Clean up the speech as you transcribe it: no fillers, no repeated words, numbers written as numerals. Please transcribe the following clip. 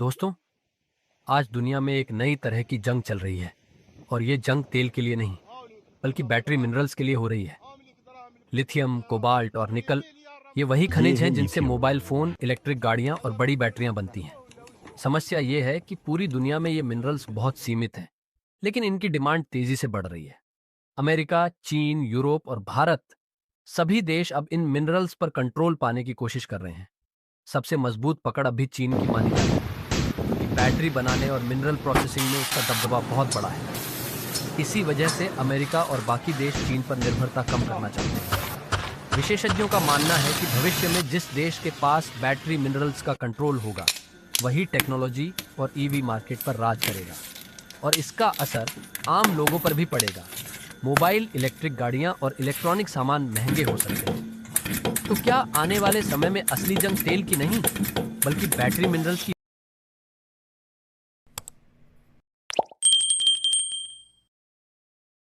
दोस्तों, आज दुनिया में एक नई तरह की जंग चल रही है और ये जंग तेल के लिए नहीं बल्कि बैटरी मिनरल्स के लिए हो रही है। लिथियम, कोबाल्ट और निकल ये वही ये खनिज है हैं जिनसे लिथियम। मोबाइल फोन, इलेक्ट्रिक गाड़ियां और बड़ी बैटरियां बनती हैं। समस्या ये है कि पूरी दुनिया में ये मिनरल्स बहुत सीमित हैं, लेकिन इनकी डिमांड तेजी से बढ़ रही है। अमेरिका, चीन, यूरोप और भारत सभी देश अब इन मिनरल्स पर कंट्रोल पाने की कोशिश कर रहे हैं। सबसे मजबूत पकड़ अभी चीन की मानी जाती है, क्योंकि बैटरी बनाने और मिनरल प्रोसेसिंग में उसका दबदबा बहुत बड़ा है। इसी वजह से अमेरिका और बाकी देश चीन पर निर्भरता कम करना चाहते हैं। विशेषज्ञों का मानना है कि भविष्य में जिस देश के पास बैटरी मिनरल्स का कंट्रोल होगा, वही टेक्नोलॉजी और ईवी मार्केट पर राज करेगा और इसका असर आम लोगों पर भी पड़ेगा। मोबाइल, इलेक्ट्रिक गाड़ियां और इलेक्ट्रॉनिक सामान महंगे हो सकते हैं। तो क्या आने वाले समय में असली जंग तेल की नहीं, बल्कि बैटरी मिनरल्स की